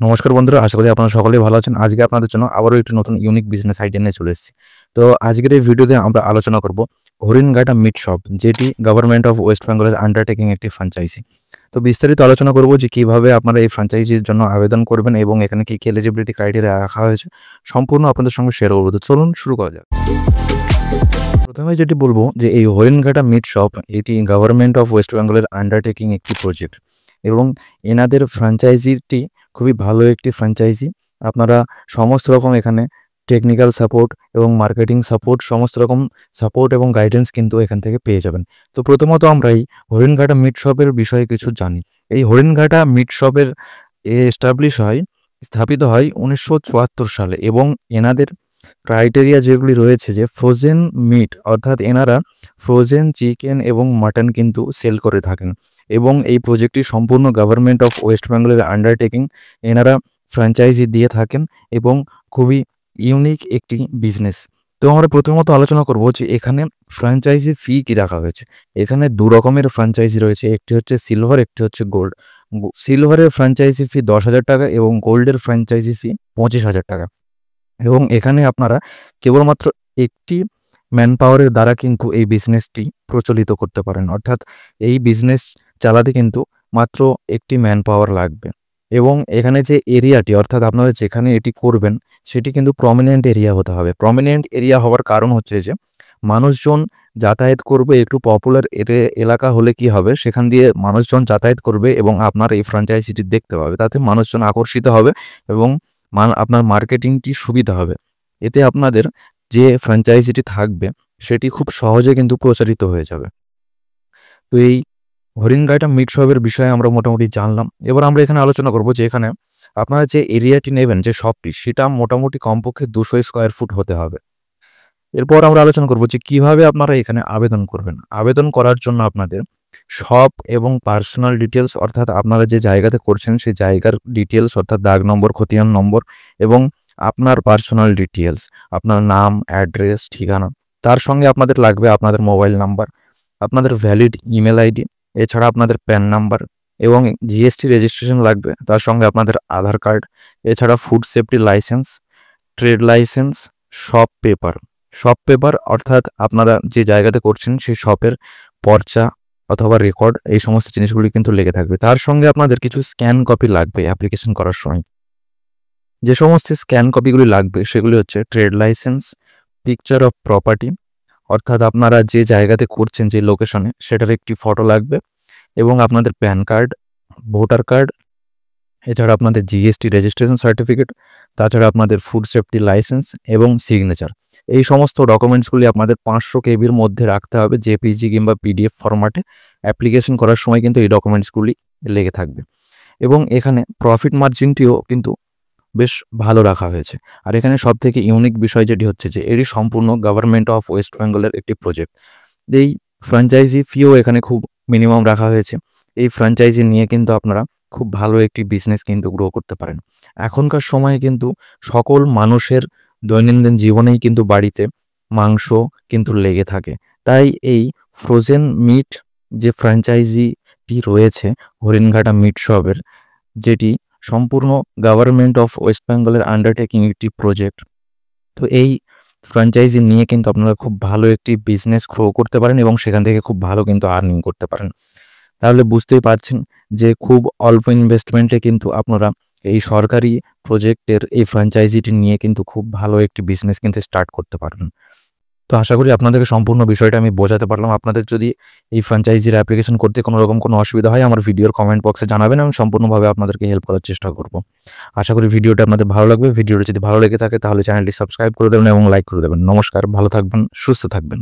নমস্কার বন্ধুরা, আশা করি আপনারা সকলেই ভালো আছেন। আজকে আপনাদের জন্য আবারও একটি নতুন ইউনিক বিজনেস আইডিয়া নিয়ে চলে এসেছি। তো আজকের এই ভিডিওতে আমরা আলোচনা করব হরিণঘাটা মিট শপ, যেটি গভর্নমেন্ট অফ ওয়েস্ট বেঙ্গলের আন্ডারটেকিং একটি ফ্র্যাঞ্চাইজি। তো বিস্তারিত আলোচনা করব যে কিভাবে আপনারা এই ফ্র্যাঞ্চাইজির জন্য আবেদন করবেন এবং এখানে কি কি এলিজিবিলিটি ক্রাইটেরিয়া রাখা হয়েছে সম্পূর্ণ আপনাদের সঙ্গে শেয়ার করব। তো চলুন শুরু করা যাক। প্রথমে যেটি বলবো যে এই হরিণঘাটা মিট শপ এটি গভর্নমেন্ট অফ ওয়েস্ট বেঙ্গলের আন্ডারটেকিং একটি প্রজেক্ট এবং এনাদের ফ্র্যাঞ্চাইজিটি খুবই ভালো একটি ফ্র্যাঞ্চাইজি। আপনারা সমস্ত রকম এখানে টেকনিক্যাল সাপোর্ট এবং মার্কেটিং সাপোর্ট, সমস্ত রকম সাপোর্ট এবং গাইডেন্স কিন্তু এখান থেকে পেয়ে যাবেন। তো প্রথমত আমরা এই হরিণঘাটা মিট শপের বিষয়ে কিছু জানি। এই হরিণঘাটা মিট শপের স্থাপিত হয় 1974 সালে এবং এনাদের ক্রাইটেরিয়া যেগুলি রয়েছে যে ফ্রোজেন মিট, অর্থাৎ এনারা ফ্রোজেন চিকেন এবং মাটন কিন্তু সেল করে থাকেন এবং এই প্রজেক্টটি সম্পূর্ণ গভর্নমেন্ট অফ ওয়েস্ট বেঙ্গলের আন্ডারটেকিং। এনারা ফ্র্যাঞ্চাইজি দিয়ে থাকেন এবং খুবই ইউনিক একটি বিজনেস। তো আমরা প্রথমত আলোচনা করব যে এখানে ফ্র্যাঞ্চাইজি ফি কী রাখা হয়েছে। এখানে দু রকমের ফ্র্যাঞ্চাইজি রয়েছে, একটি হচ্ছে সিলভার, একটি হচ্ছে গোল্ড। সিলভারের ফ্র্যাঞ্চাইজি ফি 10,000 টাকা এবং গোল্ডের ফ্র্যাঞ্চাইজি ফি 25,000 টাকা। এবং এখানে আপনারা কেবলমাত্র একটি ম্যান পাওয়ারের দ্বারা কিন্তু এই বিজনেসটি প্রচলিত করতে পারেন, অর্থাৎ এই বিজনেস চালাতে কিন্তু মাত্র একটি ম্যান পাওয়ার লাগবে। এবং এখানে যে এরিয়াটি, অর্থাৎ আপনারা যেখানে এটি করবেন সেটি কিন্তু প্রমিনেন্ট এরিয়া হতে হবে। প্রমিনেন্ট এরিয়া হওয়ার কারণ হচ্ছে যে মানুষজন যাতায়াত করবে, একটু পপুলার এলাকা হলে কি হবে, সেখান দিয়ে মানুষজন যাতায়াত করবে এবং আপনার এই ফ্র্যাঞ্চাইজিটি দেখতে পাবে, তাতে মানুষজন আকর্ষিত হবে এবং আপনার মার্কেটিংটি সুবিধা হবে। এতে আপনাদের যে ফ্র্যাঞ্চাইজিটি থাকবে সেটি খুব সহজে কিন্তু প্রচারিত হয়ে যাবে। তো এই হরিণঘাটা মিট শপের বিষয়ে আমরা মোটামুটি জানলাম। এবার আমরা এখানে আলোচনা করব যে এখানে আপনারা যে এরিয়াটি নেবেন, যে শপটি, সেটা মোটামুটি কমপক্ষে 200 স্কোয়ার ফুট হতে হবে। এরপর আমরা আলোচনা করব যে কিভাবে আপনারা এখানে আবেদন করবেন। আবেদন করার জন্য আপনাদের শপ এবং পার্সোনাল ডিটেলস, অর্থাৎ আপনারা যে জায়গাতে করছেন সেই জায়গার ডিটেলস, অর্থাৎ দাগ নম্বর, খতিয়ান নম্বর এবং আপনার পার্সোনাল ডিটেলস, আপনার নাম, অ্যাড্রেস, ঠিকানা, তার সঙ্গে আপনাদের লাগবে আপনাদের মোবাইল নাম্বার, আপনাদের ভ্যালিড ইমেল আইডি, এছাড়া আপনাদের প্যান নাম্বার এবং জিএসটি রেজিস্ট্রেশন লাগবে, তার সঙ্গে আপনাদের আধার কার্ড, এছাড়া food safety licence, trade licence, shop paper অর্থাৎ আপনারা যে জায়গাতে করছেন সেই শপের পর্চা অথবা রেকর্ড, এই সমস্ত জিনিসগুলি কিন্তু লেগে থাকবে। তার সঙ্গে আপনাদের কিছু স্ক্যান কপি লাগবে অ্যাপ্লিকেশন করার সময়। যে সমস্ত স্ক্যান কপিগুলি লাগবে সেগুলি হচ্ছে trade licence, picture of property, অর্থাৎ আপনারা যে জায়গাতে করছেন যে লোকেশনে সেটার একটি ফটো লাগবে এবং আপনাদের প্যান কার্ড, ভোটার কার্ড, এছাড়া আপনাদের জিএসটি রেজিস্ট্রেশন সার্টিফিকেট, তাছাড়া আপনাদের ফুড সেফটি লাইসেন্স এবং সিগনেচার। এই সমস্ত ডকুমেন্টসগুলি আপনাদের 500 কেবির মধ্যে রাখতে হবে, জেপিজি কিংবা পিডিএফ ফরম্যাটে। অ্যাপ্লিকেশন করার সময় কিন্তু এই ডকুমেন্টসগুলি লেগে থাকবে এবং এখানে প্রফিট মার্জিনটিও কিন্তু বেশ ভালো রাখা হয়েছে। আর এখানে সবথেকে ইউনিক বিষয় যেটি হচ্ছে যে এটি সম্পূর্ণ গভর্নমেন্ট অফ ওয়েস্ট বেঙ্গলের একটি প্রজেক্ট। এই ফ্র্যাঞ্চাইজি ফিও এখানে খুব মিনিমাম রাখা হয়েছে। এই ফ্র্যাঞ্চাইজি নিয়ে কিন্তু আপনারা খুব ভালো একটি বিজনেস কিন্তু গ্রো করতে পারেন। এখনকার সময়ে কিন্তু সকল মানুষের দৈনন্দিন জীবনেই কিন্তু বাড়িতে মাংস কিন্তু লেগে থাকে, তাই এই ফ্রোজেন মিট যে ফ্র্যাঞ্চাইজিটি রয়েছে হরিণঘাটা মিট শপের, যেটি সম্পূর্ণ গভর্নমেন্ট অফ ওয়েস্ট বেঙ্গলের আন্ডারটেকিং একটি প্রজেক্ট, তো এই ফ্র্যাঞ্চাইজি নিয়ে কিন্তু আপনারা খুব ভালো একটি বিজনেস গ্রো করতে পারেন এবং সেখান থেকে খুব ভালো কিন্তু আর্নিং করতে পারেন। তাহলে বুঝতেই পারছেন যে খুব অল্প ইনভেস্টমেন্টে কিন্তু আপনারা এই সরকারি প্রজেক্টের এই ফ্র্যাঞ্চাইজিটি নিয়ে কিন্তু খুব ভালো একটি বিজনেস কিন্তু স্টার্ট করতে পারবেন। তো আশা করি আপনাদেরকে সম্পূর্ণ বিষয়টা আমি বোঝাতে পারলাম। আপনাদের যদি এই ফ্র্যাঞ্চাইজির অ্যাপ্লিকেশন করতে কোনো রকম কোনো অসুবিধা হয় আমার ভিডিওর কমেন্ট বক্সে জানাবেন, আমি সম্পূর্ণভাবে আপনাদেরকে হেল্প করার চেষ্টা করব। আশা করি ভিডিওটা আপনাদের ভালো লাগবে। ভিডিওটা যদি ভালো লেগে থাকে তাহলে চ্যানেলটি সাবস্ক্রাইব করে দেবেন এবং লাইক করে দেবেন। নমস্কার, ভালো থাকবেন, সুস্থ থাকবেন।